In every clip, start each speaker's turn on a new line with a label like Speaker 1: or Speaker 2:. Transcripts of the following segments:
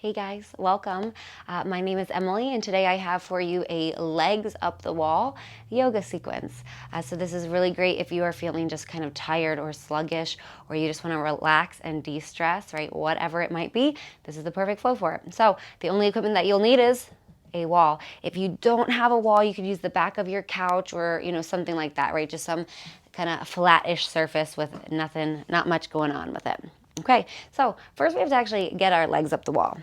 Speaker 1: Hey guys, welcome. My name is Emily, and today I have for you a legs up the wall yoga sequence. So this is really great if you are feeling just kind of tired or sluggish, or you just want to relax and de-stress, right? Whatever it might be, this is the perfect flow for it. So the only equipment that you'll need is a wall. If you don't have a wall, you could use the back of your couch or something like that, right? Just some kind of flat-ish surface with not much going on with it. Okay, so first we have to actually get our legs up the wall.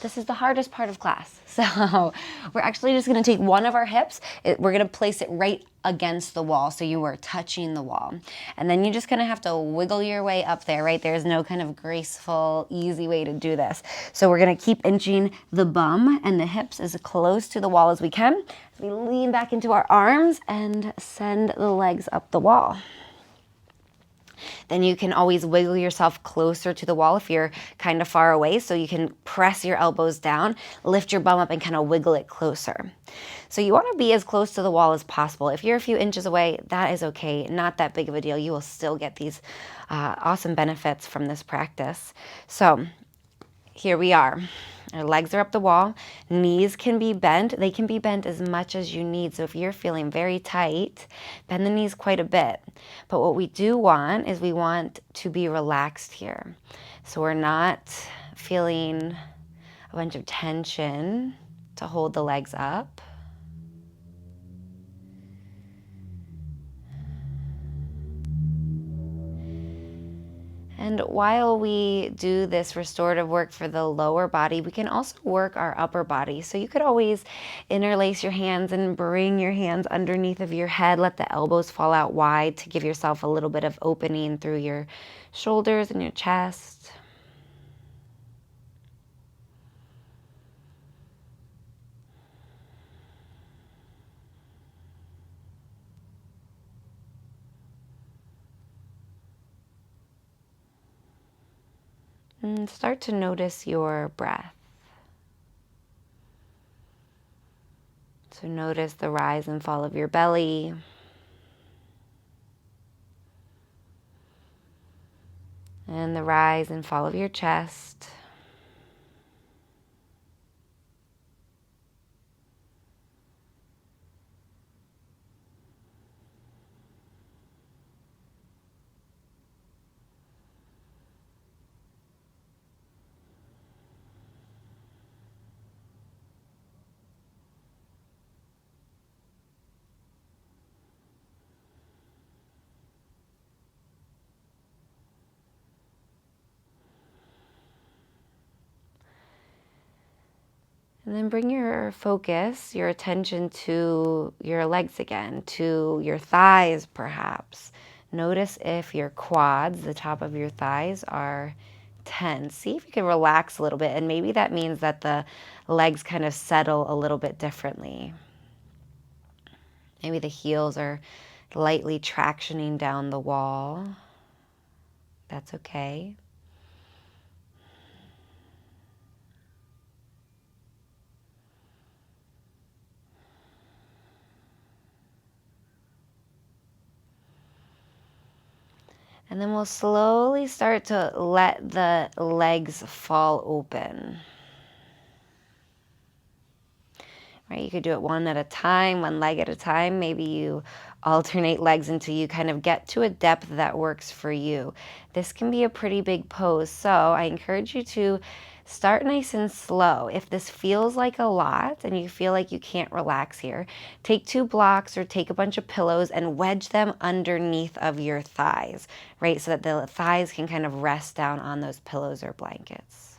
Speaker 1: This is the hardest part of class. So we're actually just gonna take one of our hips, we're gonna place it right against the wall so you are touching the wall. And then you're just gonna have to wiggle your way up there, right? There's no kind of graceful, easy way to do this. So we're gonna keep inching the bum and the hips as close to the wall as we can. As we lean back into our arms and send the legs up the wall. Then you can always wiggle yourself closer to the wall if you're kind of far away, so you can press your elbows down, lift your bum up, and kind of wiggle it closer. So you want to be as close to the wall as possible. If you're a few inches away, that is okay. Not that big of a deal. You will still get these awesome benefits from this practice. So here we are. Our legs are up the wall. Knees can be bent. They can be bent as much as you need. So if you're feeling very tight, bend the knees quite a bit. But what we do want is we want to be relaxed here. So we're not feeling a bunch of tension to hold the legs up. And while we do this restorative work for the lower body, we can also work our upper body. So you could always interlace your hands and bring your hands underneath of your head. Let the elbows fall out wide to give yourself a little bit of opening through your shoulders and your chest. And start to notice your breath. So notice the rise and fall of your belly. And the rise and fall of your chest. And then bring your focus, your attention to your legs again, to your thighs perhaps. Notice if your quads, the top of your thighs, are tense. See if you can relax a little bit, and maybe that means that the legs kind of settle a little bit differently. Maybe the heels are lightly tractioning down the wall. That's okay. And then we'll slowly start to let the legs fall open. Right, you could do it one at a time, one leg at a time. Maybe you alternate legs until you kind of get to a depth that works for you. This can be a pretty big pose, so I encourage you to start nice and slow. If this feels like a lot and you feel like you can't relax here, take 2 blocks or take a bunch of pillows and wedge them underneath of your thighs, right? So that the thighs can kind of rest down on those pillows or blankets.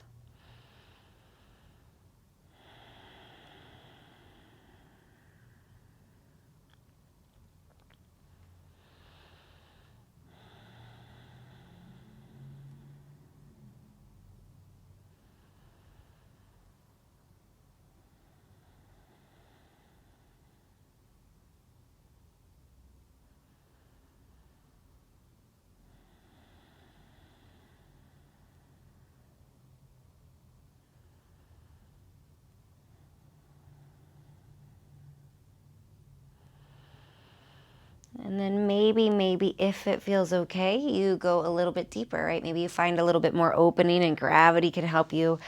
Speaker 1: And then maybe if it feels okay, you go a little bit deeper, right? Maybe you find a little bit more opening and gravity can help you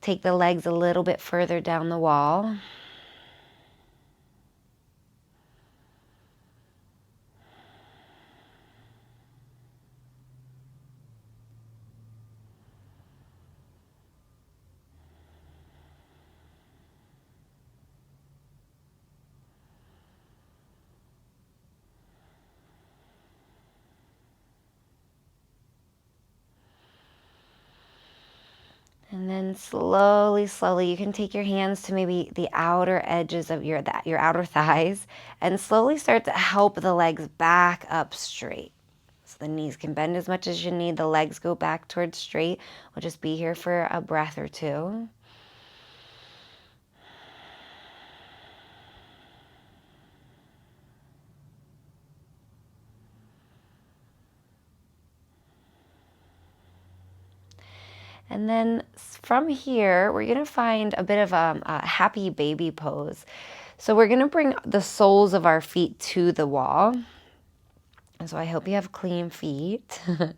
Speaker 1: Take the legs a little bit further down the wall. And then slowly, slowly, you can take your hands to maybe the outer edges of your outer thighs and slowly start to help the legs back up straight. So the knees can bend as much as you need. The legs go back towards straight. We'll just be here for a breath or two. And then from here, we're going to find a bit of a happy baby pose. So we're going to bring the soles of our feet to the wall. And so I hope you have clean feet. And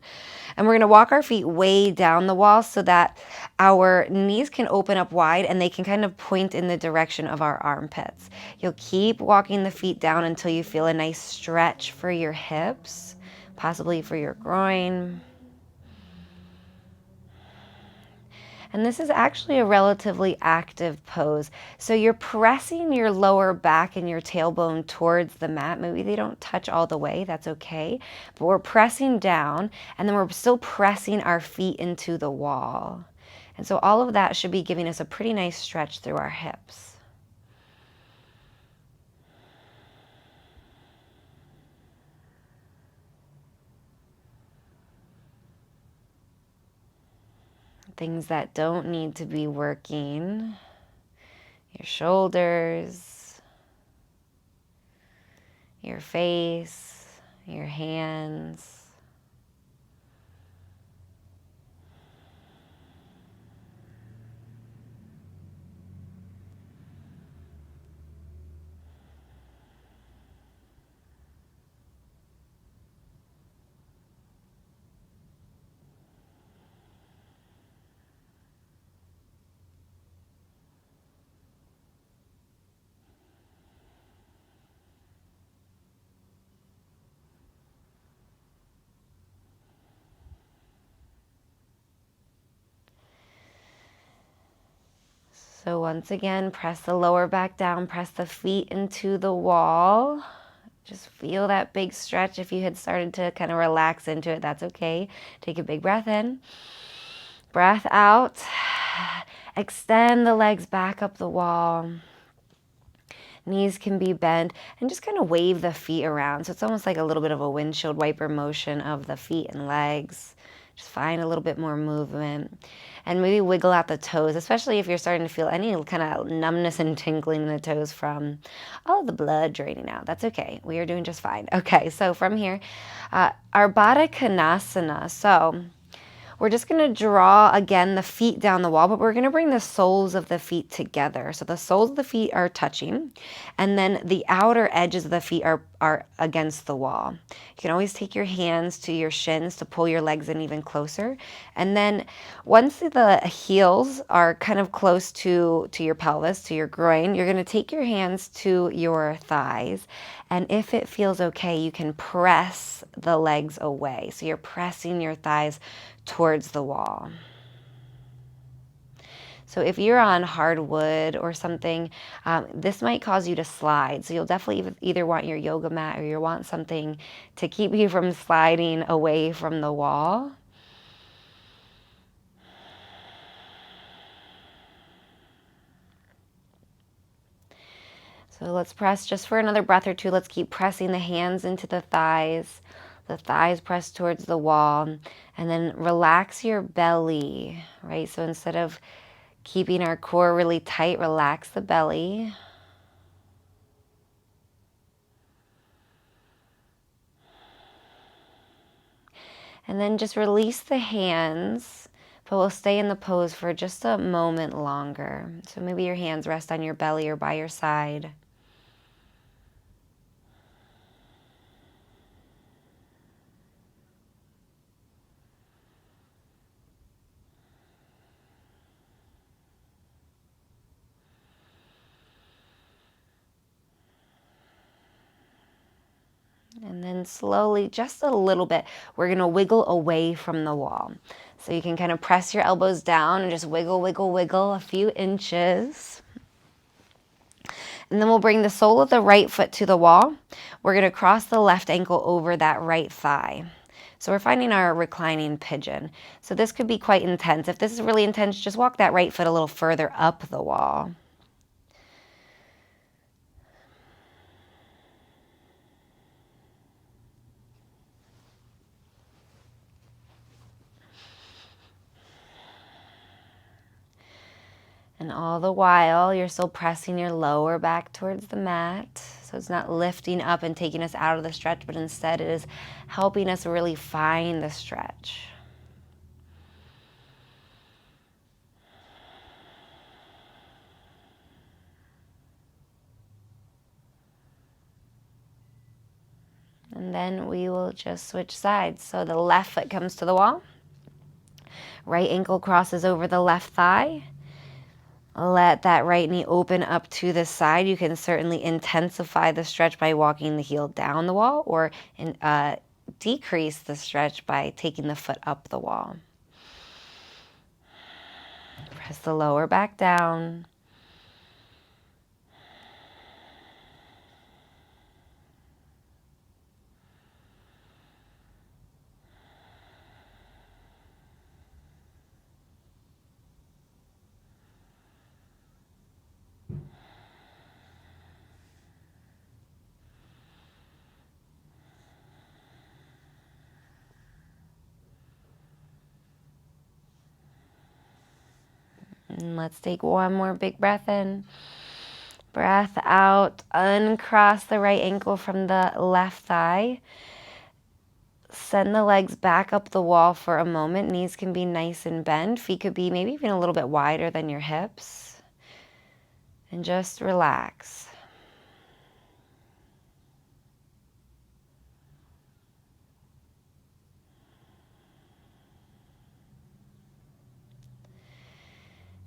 Speaker 1: we're going to walk our feet way down the wall so that our knees can open up wide and they can kind of point in the direction of our armpits. You'll keep walking the feet down until you feel a nice stretch for your hips, possibly for your groin. And this is actually a relatively active pose. So you're pressing your lower back and your tailbone towards the mat. Maybe they don't touch all the way, that's okay. But we're pressing down and then we're still pressing our feet into the wall. And so all of that should be giving us a pretty nice stretch through our hips. Things that don't need to be working, your shoulders, your face, your hands. So once again, press the lower back down, press the feet into the wall. Just feel that big stretch. If you had started to kind of relax into it, that's okay. Take a big breath in, breath out. Extend the legs back up the wall. Knees can be bent and just kind of wave the feet around. So it's almost like a little bit of a windshield wiper motion of the feet and legs. Just find a little bit more movement and maybe wiggle out the toes, especially if you're starting to feel any kind of numbness and tingling in the toes from all the blood draining out. That's okay. We are doing just fine. Okay, so from here, our Konasana. So we're just going to draw, again, the feet down the wall, but we're going to bring the soles of the feet together. So the soles of the feet are touching, and then the outer edges of the feet are against the wall. You can always take your hands to your shins to pull your legs in even closer. And then once the heels are kind of close to your pelvis, to your groin, you're going to take your hands to your thighs. And if it feels okay, you can press the legs away. So you're pressing your thighs towards the wall. So if you're on hardwood or something, this might cause you to slide. So you'll definitely either want your yoga mat or you'll want something to keep you from sliding away from the wall. So let's press just for another breath or two. Let's keep pressing the hands into the thighs press towards the wall, and then relax your belly, right? So instead of keeping our core really tight, relax the belly. And then just release the hands, but we'll stay in the pose for just a moment longer. So maybe your hands rest on your belly or by your side. And then slowly, just a little bit, we're going to wiggle away from the wall. So you can kind of press your elbows down and just wiggle, wiggle, wiggle a few inches. And then we'll bring the sole of the right foot to the wall. We're going to cross the left ankle over that right thigh. So we're finding our reclining pigeon. So this could be quite intense. If this is really intense, just walk that right foot a little further up the wall. And all the while, you're still pressing your lower back towards the mat. So it's not lifting up and taking us out of the stretch, but instead it is helping us really find the stretch. And then we will just switch sides. So the left foot comes to the wall. Right ankle crosses over the left thigh. Let that right knee open up to the side. You can certainly intensify the stretch by walking the heel down the wall, or decrease the stretch by taking the foot up the wall. Press the lower back down. And let's take one more big breath in. Breath out. Uncross the right ankle from the left thigh. Send the legs back up the wall for a moment. Knees can be nice and bent. Feet could be maybe even a little bit wider than your hips. And just relax.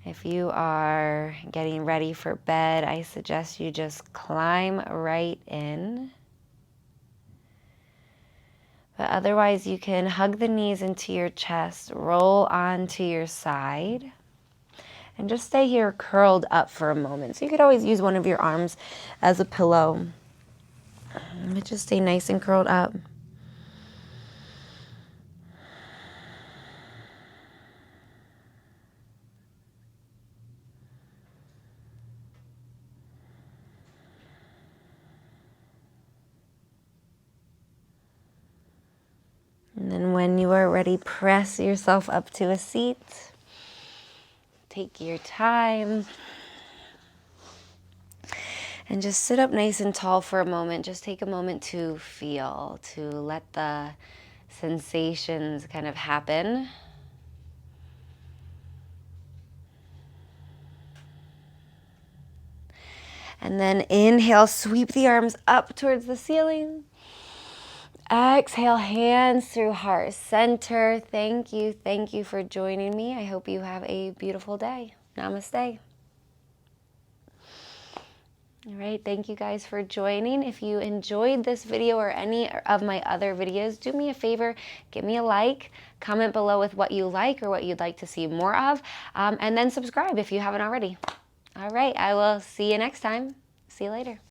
Speaker 1: If you are getting ready for bed, I suggest you just climb right in. But otherwise, you can hug the knees into your chest, roll onto your side, and just stay here curled up for a moment. So you could always use one of your arms as a pillow, but just stay nice and curled up. And then when you are ready, press yourself up to a seat. Take your time. And just sit up nice and tall for a moment. Just take a moment to feel, to let the sensations kind of happen. And then inhale, sweep the arms up towards the ceiling. Exhale, hands through heart center. Thank you for joining me. I hope you have a beautiful day. Namaste. All right, thank you guys for joining. If you enjoyed this video or any of my other videos, do me a favor, give me a like, comment below with what you like or what you'd like to see more of, and then subscribe if you haven't already. All right, I will see you next time. See you later.